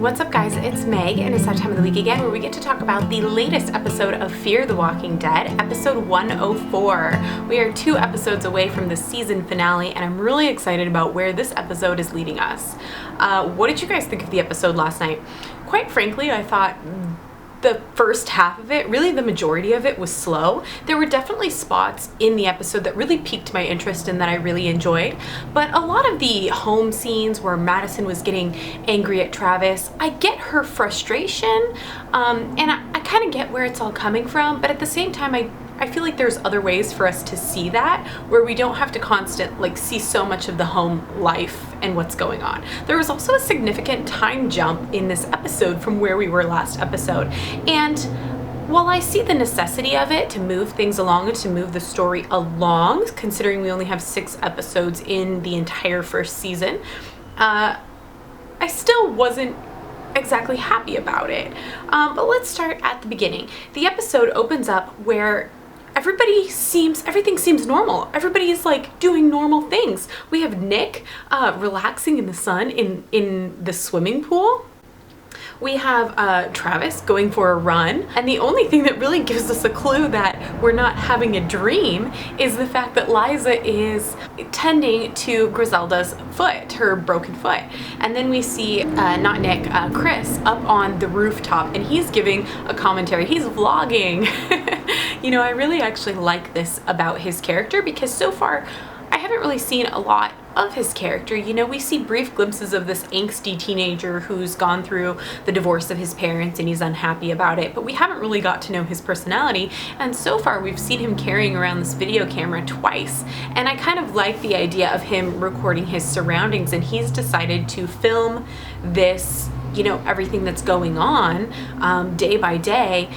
What's up, guys? It's Meg, and it's that time of the week again where we get to talk about the latest episode of Fear the Walking Dead, episode 104. We are 2 episodes away from the season finale, and I'm really excited about where this episode is leading us. What did you guys think of the episode last night? Quite frankly, I thought the first half of it, really the majority of it, was slow. There were definitely spots in the episode that really piqued my interest and that I really enjoyed, but a lot of the home scenes where Madison was getting angry at Travis, I get her frustration, and I kind of get where it's all coming from, but at the same time, I feel like there's other ways for us to see that, where we don't have to see so much of the home life and what's going on. There was also a significant time jump in this episode from where we were last episode. And while I see the necessity of it to move things along and to move the story along, considering we only have 6 episodes in the entire first season, I still wasn't exactly happy about it. But let's start at the beginning. The episode opens up where everything seems normal. Everybody's like doing normal things. We have Nick relaxing in the sun in the swimming pool. We have Travis going for a run, and the only thing that really gives us a clue that we're not having a dream is the fact that Liza is tending to Griselda's foot, her broken foot. And then we see, not Nick, Chris up on the rooftop, and he's giving a commentary. He's vlogging. You know, I really actually like this about his character because so far I haven't really seen a lot of his character. You know, we see brief glimpses of this angsty teenager who's gone through the divorce of his parents and he's unhappy about it, but we haven't really got to know his personality, and so far we've seen him carrying around this video camera twice, and I kind of like the idea of him recording his surroundings, and he's decided to film this, you know, everything that's going on day by day,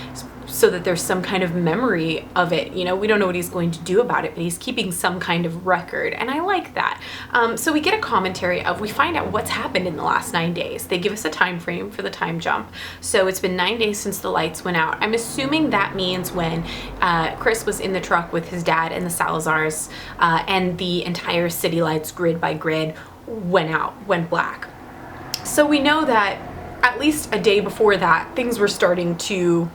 so that there's some kind of memory of it. You know, we don't know what he's going to do about it, but he's keeping some kind of record, and I like that. So we get a commentary we find out what's happened in the last 9 days. They give us a time frame for the time jump. So it's been 9 days since the lights went out. I'm assuming that means when Chris was in the truck with his dad and the Salazars, and the entire city lights, grid by grid, went black. So we know that at least a day before that, things were starting to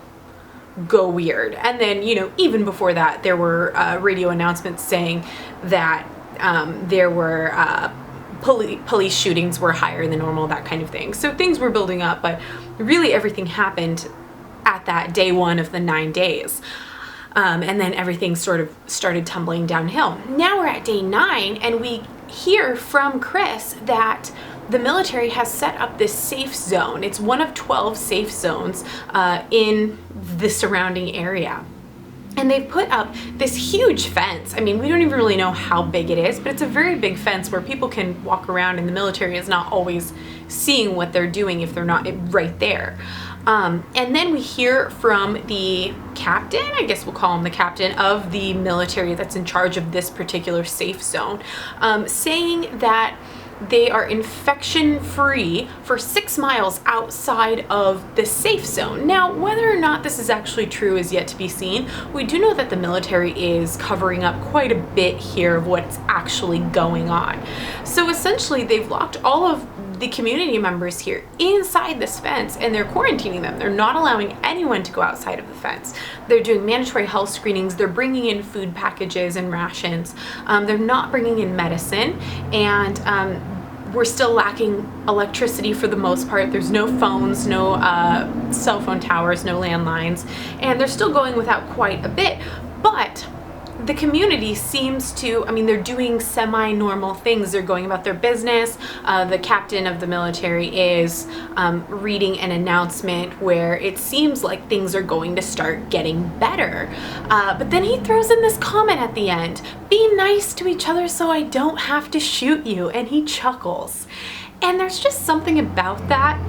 go weird. And then, you know, even before that, there were radio announcements saying that there were police shootings were higher than normal, that kind of thing. So things were building up, but really everything happened at that day 1 of the 9 days. And then everything sort of started tumbling downhill. Now we're at day 9, and we hear from Chris that the military has set up this safe zone. It's one of 12 safe zones in the surrounding area. And they've put up this huge fence. I mean, we don't even really know how big it is, but it's a very big fence where people can walk around, and the military is not always seeing what they're doing if they're not right there. And then we hear from the captain, I guess we'll call him the captain of the military that's in charge of this particular safe zone, saying that they are infection-free for 6 miles outside of the safe zone. Now, whether or not this is actually true is yet to be seen. We do know that the military is covering up quite a bit here of what's actually going on. So essentially, they've locked all of the community members here inside this fence, and they're quarantining them. They're not allowing anyone to go outside of the fence. They're doing mandatory health screenings. They're bringing in food packages and rations. They're not bringing in medicine, and we're still lacking electricity for the most part. There's no phones, no cell phone towers, no landlines, and they're still going without quite a bit. But the community seems to, I mean, they're doing semi-normal things. They're going about their business. The captain of the military is reading an announcement where it seems like things are going to start getting better. But then he throws in this comment at the end, "Be nice to each other so I don't have to shoot you," and he chuckles. And there's just something about that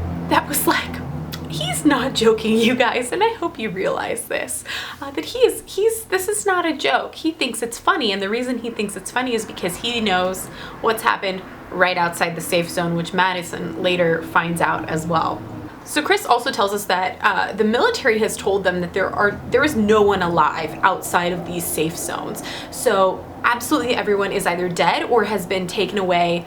was like, he's not joking, you guys, and I hope you realize this, that this is not a joke. He thinks it's funny, and the reason he thinks it's funny is because he knows what's happened right outside the safe zone, which Madison later finds out as well. So Chris also tells us that the military has told them that there is no one alive outside of these safe zones. So absolutely everyone is either dead or has been taken away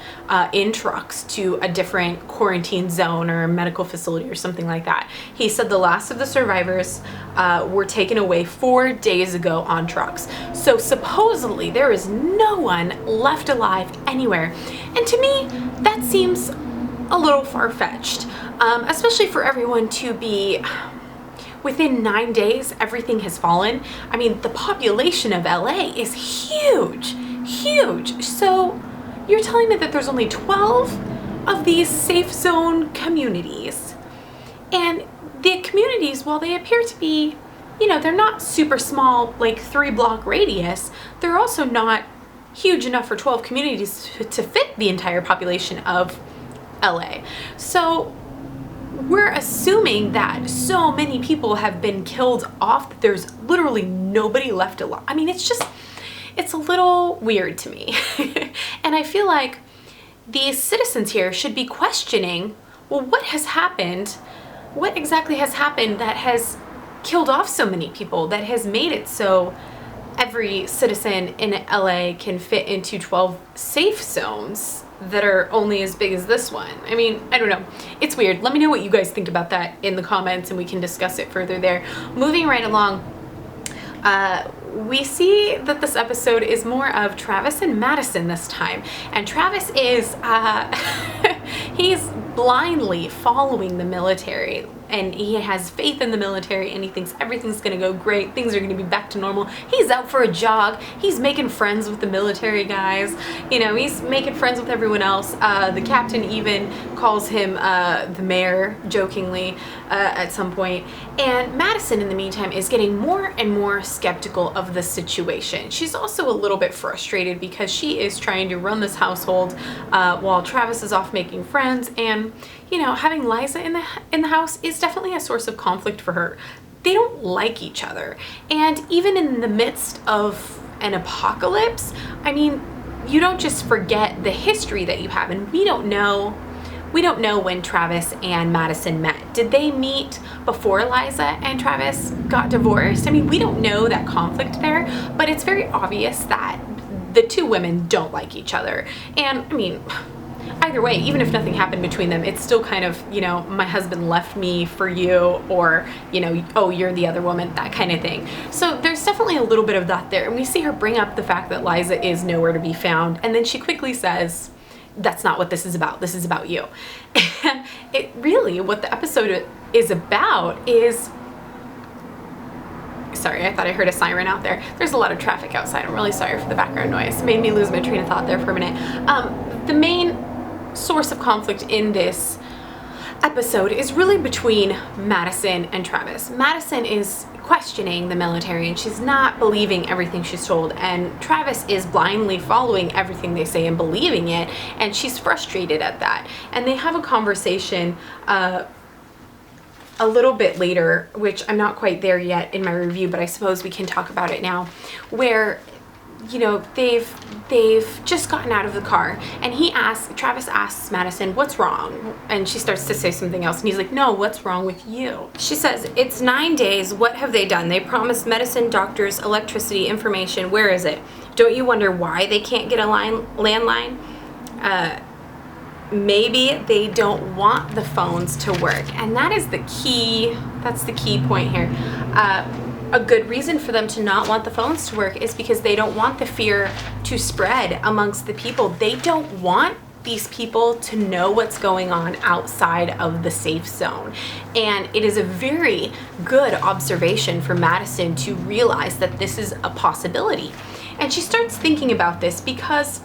in trucks to a different quarantine zone or medical facility or something like that. He said the last of the survivors were taken away 4 days ago on trucks. So supposedly there is no one left alive anywhere. And to me, that seems a little far-fetched, especially for everyone to be within 9 days, everything has fallen. I mean, the population of LA is huge, huge. So you're telling me that there's only 12 of these safe zone communities. And the communities, while they appear to be, they're not super small, like 3-block radius, they're also not huge enough for 12 communities to fit the entire population of LA. So we're assuming that so many people have been killed off that there's literally nobody left alive. I mean, it's a little weird to me. And I feel like these citizens here should be questioning, well, what has happened? What exactly has happened that has killed off so many people, that has made it so every citizen in LA can fit into 12 safe zones that are only as big as this one? I mean, I don't know. It's weird. Let me know what you guys think about that in the comments and we can discuss it further there. Moving right along, we see that this episode is more of Travis and Madison this time. And Travis is, he's blindly following the military, and he has faith in the military, and he thinks everything's gonna go great, things are gonna be back to normal. He's out for a jog, he's making friends with the military guys, he's making friends with everyone else. The captain even calls him the mayor, jokingly, at some point. And Madison, in the meantime, is getting more and more skeptical of the situation. She's also a little bit frustrated because she is trying to run this household while Travis is off making friends, and having Liza in the house is definitely a source of conflict for her. They don't like each other. And even in the midst of an apocalypse, I mean, you don't just forget the history that you have. And we don't know when Travis and Madison met. Did they meet before Liza and Travis got divorced? I mean, we don't know that conflict there, but it's very obvious that the two women don't like each other. And I mean, either way, even if nothing happened between them, it's still kind of, my husband left me for you, or, oh, you're the other woman, that kind of thing. So there's definitely a little bit of that there. And we see her bring up the fact that Liza is nowhere to be found. And then she quickly says, that's not what this is about. This is about you. And it really, what the episode is about is, sorry, I thought I heard a siren out there. There's a lot of traffic outside. I'm really sorry for the background noise. It made me lose my train of thought there for a minute. The main source of conflict in this episode is really between Madison and Travis. Madison is questioning the military and she's not believing everything she's told, and Travis is blindly following everything they say and believing it, and she's frustrated at that. And they have a conversation a little bit later, which I'm not quite there yet in my review, but I suppose we can talk about it now, where they've just gotten out of the car, and Travis asks Madison, what's wrong? And she starts to say something else, and he's like, no, what's wrong with you? She says, it's 9 days, what have they done? They promised medicine, doctors, electricity, information, where is it? Don't you wonder why they can't get a landline? Maybe they don't want the phones to work, and that's the key point here. A good reason for them to not want the phones to work is because they don't want the fear to spread amongst the people. They don't want these people to know what's going on outside of the safe zone. And it is a very good observation for Madison to realize that this is a possibility. And she starts thinking about this because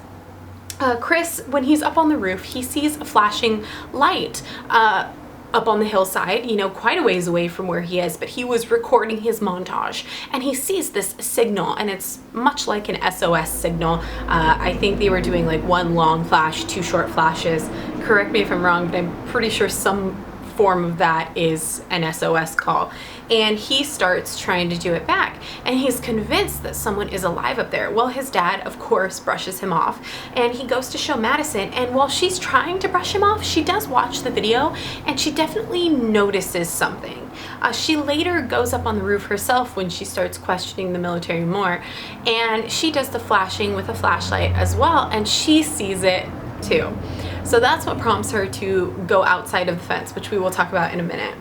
Chris, when he's up on the roof, he sees a flashing light up on the hillside, quite a ways away from where he is, but he was recording his montage, and he sees this signal, and it's much like an SOS signal. I think they were doing like one long flash, two short flashes. Correct me if I'm wrong, but I'm pretty sure some form of that is an SOS call. And he starts trying to do it back, and he's convinced that someone is alive up there. Well, his dad, of course, brushes him off, and he goes to show Madison, and while she's trying to brush him off, she does watch the video, and she definitely notices something. She later goes up on the roof herself when she starts questioning the military more, and she does the flashing with a flashlight as well, and she sees it too. So that's what prompts her to go outside of the fence, which we will talk about in a minute.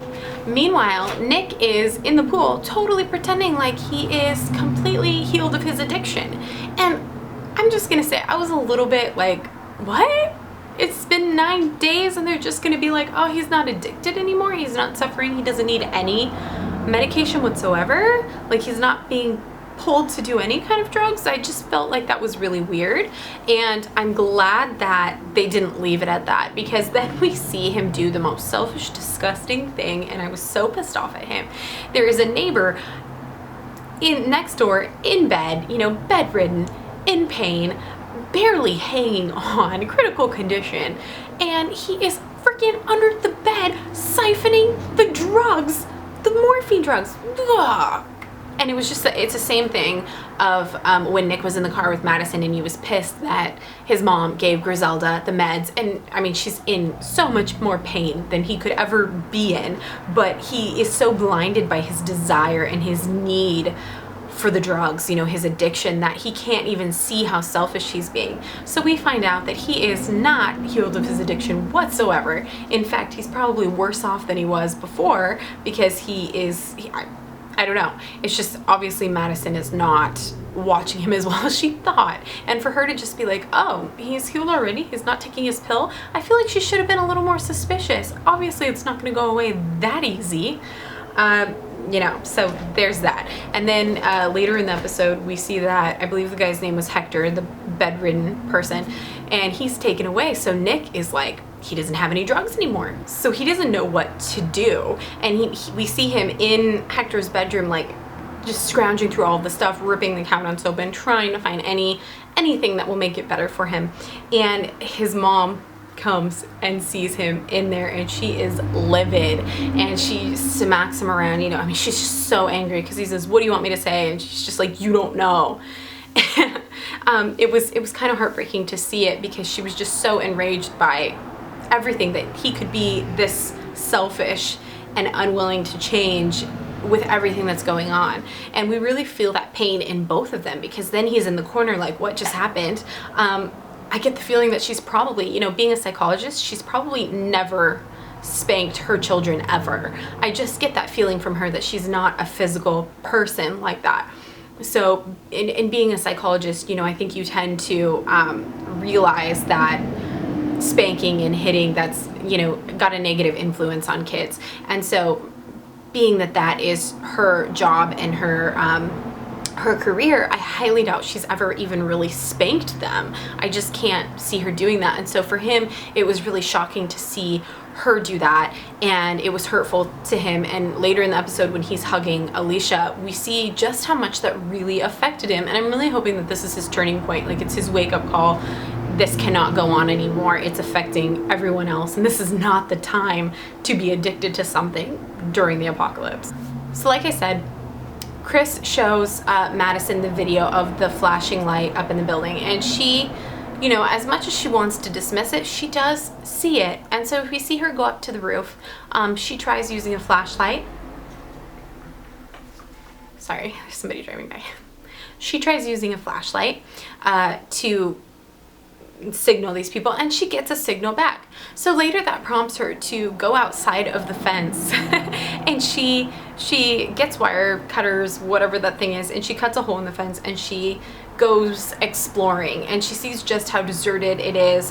Meanwhile, Nick is in the pool totally pretending like he is completely healed of his addiction. And I'm just gonna say, I was a little bit like, what? It's been 9 days and they're just gonna be like, oh, he's not addicted anymore, he's not suffering, he doesn't need any medication whatsoever, like he's not being pulled to do any kind of drugs. I just felt like that was really weird, and I'm glad that they didn't leave it at that, because then we see him do the most selfish, disgusting thing, and I was so pissed off at him. There is a neighbor next door in bed, you know, bedridden, in pain, barely hanging on, critical condition, and he is freaking under the bed siphoning the drugs, the morphine drugs. Ugh. And it was just, it's the same thing of when Nick was in the car with Madison and he was pissed that his mom gave Griselda the meds. And I mean, she's in so much more pain than he could ever be in, but he is so blinded by his desire and his need for the drugs, you know, his addiction, that he can't even see how selfish he's being. So we find out that he is not healed of his addiction whatsoever. In fact, he's probably worse off than he was before, because I don't know. It's just obviously Madison is not watching him as well as she thought. And for her to just be like, oh, he's healed already, he's not taking his pill, I feel like she should have been a little more suspicious. Obviously, it's not going to go away that easy. You know, so there's that. And then later in the episode, we see that, I believe the guy's name was Hector, the bedridden person, and he's taken away. So Nick is like, he doesn't have any drugs anymore, so he doesn't know what to do. And we see him in Hector's bedroom, like just scrounging through all the stuff, ripping the countenance open, trying to find anything that will make it better for him. And his mom comes and sees him in there, and she is livid, and she smacks him around, you know, I mean, she's just so angry because he says, what do you want me to say? And she's just like, you don't know. It was kind of heartbreaking to see it, because she was just so enraged by everything, that he could be this selfish and unwilling to change with everything that's going on. And we really feel that pain in both of them, because then he's in the corner like, what just happened? I get the feeling that she's probably, you know, being a psychologist, she's probably never spanked her children ever. I just get that feeling from her that she's not a physical person like that. So in being a psychologist, you know, I think you tend to realize that spanking and hitting, that's, you know, got a negative influence on kids. And so being that is her job and her career, I highly doubt she's ever even really spanked them. I just can't see her doing that. And so for him, it was really shocking to see her do that, and it was hurtful to him. And later in the episode, when he's hugging Alicia, we see just how much that really affected him. And I'm really hoping that this is his turning point, like it's his wake-up call. This cannot go on anymore. It's affecting everyone else, and this is not the time to be addicted to something during the apocalypse. So like I said, Chris shows Madison the video of the flashing light up in the building, and she, you know, as much as she wants to dismiss it, she does see it. And so if we see her go up to the roof, she tries using a flashlight. Sorry, there's somebody driving by. She tries using a flashlight to signal these people, and she gets a signal back. So later that prompts her to go outside of the fence and she gets wire cutters, whatever that thing is, and she cuts a hole in the fence, and she goes exploring, and she sees just how deserted it is,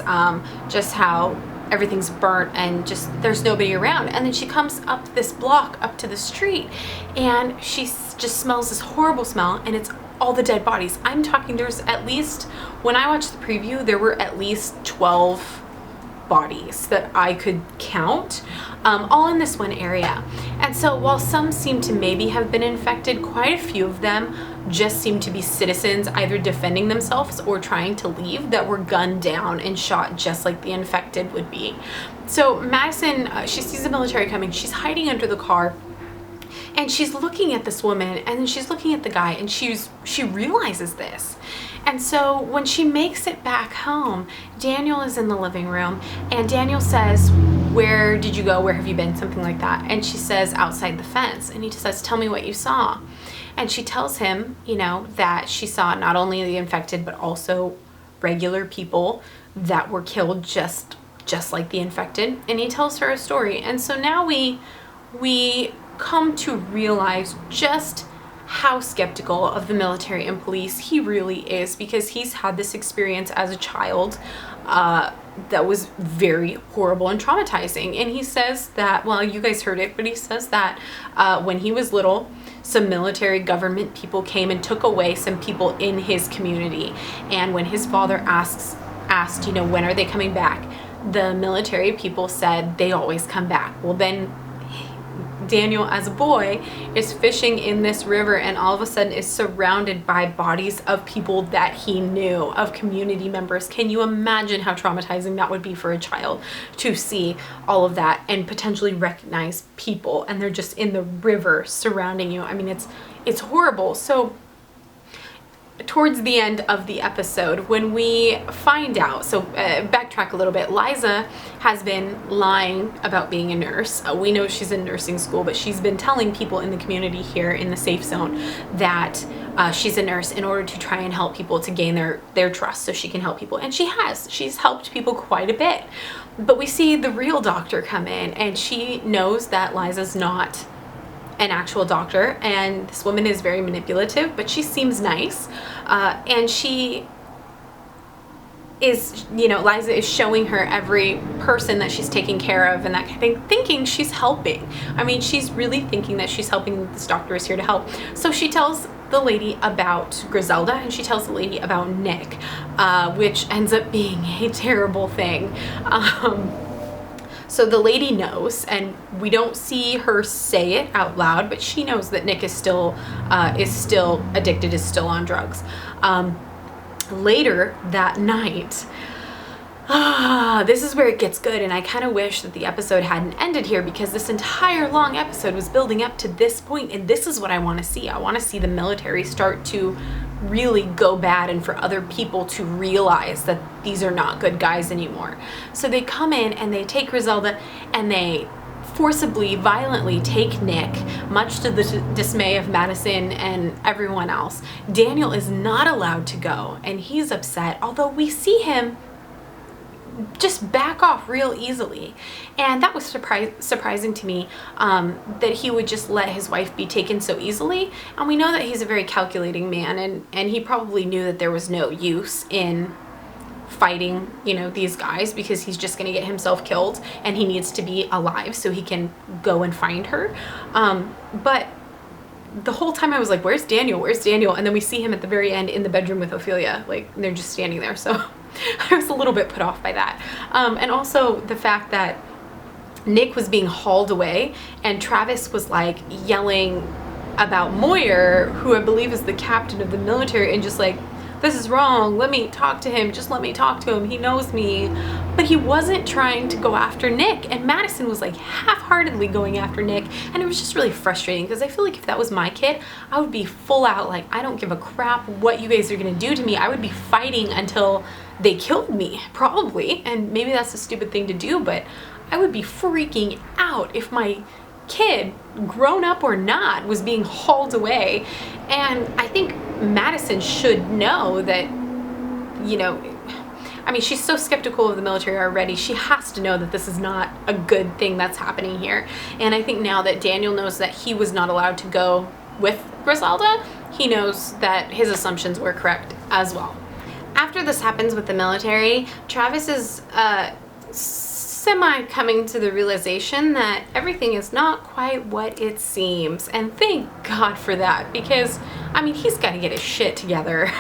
just how everything's burnt, and just there's nobody around. And then she comes up this block up to the street, and she just smells this horrible smell, and it's all the dead bodies. I'm talking, there's at least, when I watched the preview, there were at least 12 bodies that I could count, all in this one area. And so while some seem to maybe have been infected, quite a few of them just seem to be citizens either defending themselves or trying to leave that were gunned down and shot just like the infected would be. So Madison, she sees the military coming, she's hiding under the car, and she's looking at this woman, and then she's looking at the guy, and she realizes this. And so when she makes it back home, Daniel is in the living room, and Daniel says, "Where did you go? Where have you been?" Something like that. And she says, "Outside the fence." And he says, "Tell me what you saw." And she tells him, you know, that she saw not only the infected, but also regular people that were killed just like the infected. And he tells her a story. And so now we come to realize just how skeptical of the military and police he really is, because he's had this experience as a child that was very horrible and traumatizing. And he says that, well, you guys heard it, but he says that when he was little, some military government people came and took away some people in his community. And when his father asked, you know, when are they coming back? The military people said they always come back. Well, then Daniel, as a boy, is fishing in this river and all of a sudden is surrounded by bodies of people that he knew, of community members. Can you imagine how traumatizing that would be for a child to see all of that and potentially recognize people and they're just in the river surrounding you? I mean, it's horrible. So towards the end of the episode, when we find out, so backtrack a little bit, Liza has been lying about being a nurse. We know she's in nursing school, but she's been telling people in the community here in the safe zone that she's a nurse in order to try and help people, to gain their trust so she can help people. And she's helped people quite a bit. But we see the real doctor come in, and she knows that Liza's not an actual doctor, and this woman is very manipulative, but she seems nice, and she is, you know, Liza is showing her every person that she's taking care of and that kind of thing, thinking she's helping. I mean, she's really thinking that she's helping, this doctor is here to help. So she tells the lady about Griselda, and she tells the lady about Nick, which ends up being a terrible thing. So the lady knows, and we don't see her say it out loud, but she knows that Nick is still addicted, is still on drugs. Later that night, this is where it gets good, and I kind of wish that the episode hadn't ended here, because this entire long episode was building up to this point, and this is what I want to see. I want to see the military start to really go bad and for other people to realize that these are not good guys anymore. So they come in and they take Griselda and they forcibly, violently take Nick, much to the dismay of Madison and everyone else. Daniel is not allowed to go, and he's upset, although we see him just back off real easily. And that was surprising to me, that he would just let his wife be taken so easily. And we know that he's a very calculating man, and he probably knew that there was no use in fighting, you know, these guys, because he's just going to get himself killed, and he needs to be alive so he can go and find her. But the whole time I was like, where's Daniel? Where's Daniel? And then we see him at the very end in the bedroom with Ophelia. Like, they're just standing there. So I was a little bit put off by that. And also the fact that Nick was being hauled away, and Travis was like yelling about Moyer, who I believe is the captain of the military, and just like, this is wrong, let me talk to him, just let me talk to him, he knows me. But he wasn't trying to go after Nick, and Madison was like half-heartedly going after Nick, and it was just really frustrating, because I feel like if that was my kid, I would be full out like, I don't give a crap what you guys are gonna do to me. I would be fighting until they killed me, probably. And maybe that's a stupid thing to do, but I would be freaking out if my kid, grown up or not, was being hauled away. And I think Madison should know that, you know, I mean, she's so skeptical of the military already. She has to know that this is not a good thing that's happening here. And I think now that Daniel knows that he was not allowed to go with Griselda, he knows that his assumptions were correct as well. After this happens with the military, Travis is semi coming to the realization that everything is not quite what it seems. And thank God for that, because I mean, he's got to get his shit together.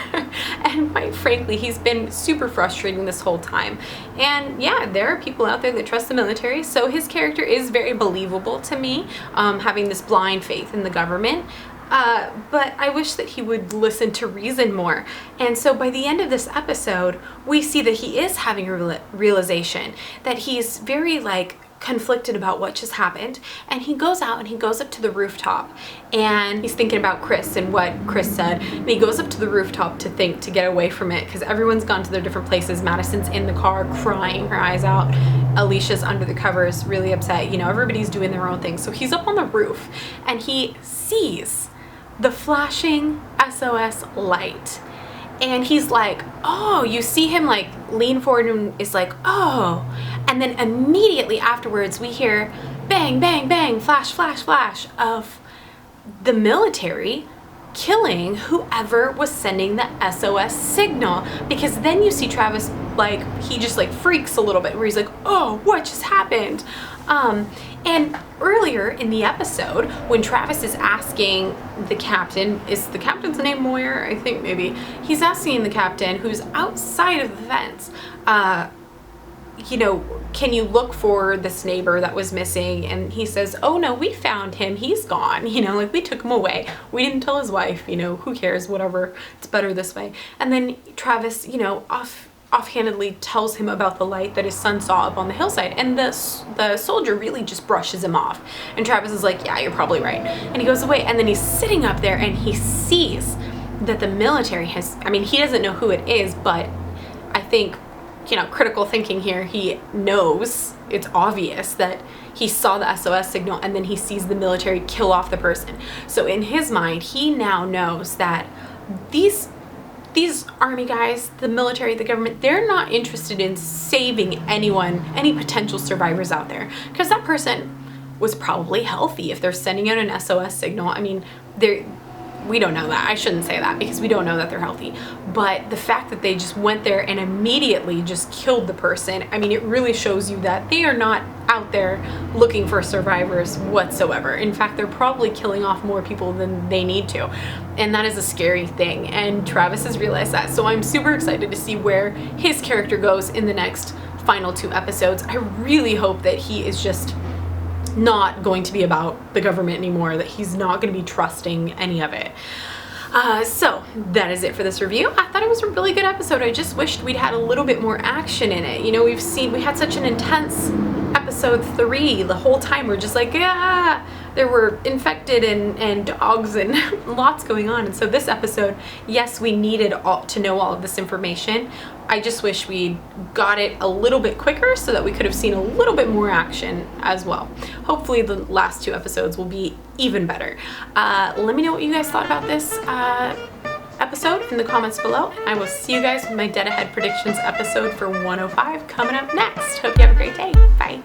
And quite frankly, he's been super frustrating this whole time. And yeah, there are people out there that trust the military, so his character is very believable to me, having this blind faith in the government. But I wish that he would listen to reason more. And so by the end of this episode, we see that he is having a realization, that he's very like conflicted about what just happened, and he goes out and he goes up to the rooftop, and he's thinking about Chris and what Chris said, and he goes up to the rooftop to get away from it, because everyone's gone to their different places. Madison's in the car crying her eyes out, Alicia's under the covers really upset, you know, everybody's doing their own thing. So he's up on the roof and he sees the flashing SOS light, and he's like, oh, you see him like lean forward and is like, oh, and then immediately afterwards we hear bang, bang, bang, flash, flash, flash of the military killing whoever was sending the SOS signal. Because then you see Travis, like, he just like freaks a little bit where he's like, oh, what just happened? And earlier in the episode, when Travis is asking the captain, is the captain's name Moyer? I think maybe. He's asking the captain, who's outside of the fence, you know, can you look for this neighbor that was missing? And he says, oh no, we found him, he's gone, you know, like we took him away. We didn't tell his wife, you know, who cares, whatever, it's better this way. And then Travis, you know, offhandedly tells him about the light that his son saw up on the hillside, and the soldier really just brushes him off, and Travis is like, yeah, you're probably right, and he goes away. And then he's sitting up there and he sees that the military has, I mean, he doesn't know who it is, but I think, you know, critical thinking here, he knows, it's obvious that he saw the SOS signal, and then he sees the military kill off the person. So in his mind, he now knows that these army guys, the military, the government, they're not interested in saving anyone, any potential survivors out there, because that person was probably healthy if they're sending out an SOS signal. I mean, we don't know that. I shouldn't say that because we don't know that they're healthy. But the fact that they just went there and immediately just killed the person, I mean, it really shows you that they are not out there looking for survivors whatsoever. In fact, they're probably killing off more people than they need to. And that is a scary thing. And Travis has realized that. So I'm super excited to see where his character goes in the next final 2 episodes. I really hope that he is just not going to be about the government anymore, that he's not going to be trusting any of it. So that is it for this review. I thought it was a really good episode. I just wished we'd had a little bit more action in it. You know, we had such an intense episode 3. The whole time we're just like, ah, there were infected and dogs and lots going on. And so this episode, yes, we needed to know all of this information. I just wish we got it a little bit quicker so that we could have seen a little bit more action as well. Hopefully the last 2 episodes will be even better. Let me know what you guys thought about this episode in the comments below. I will see you guys with my Dead Ahead Predictions episode for 105 coming up next. Hope you have a great day. Bye.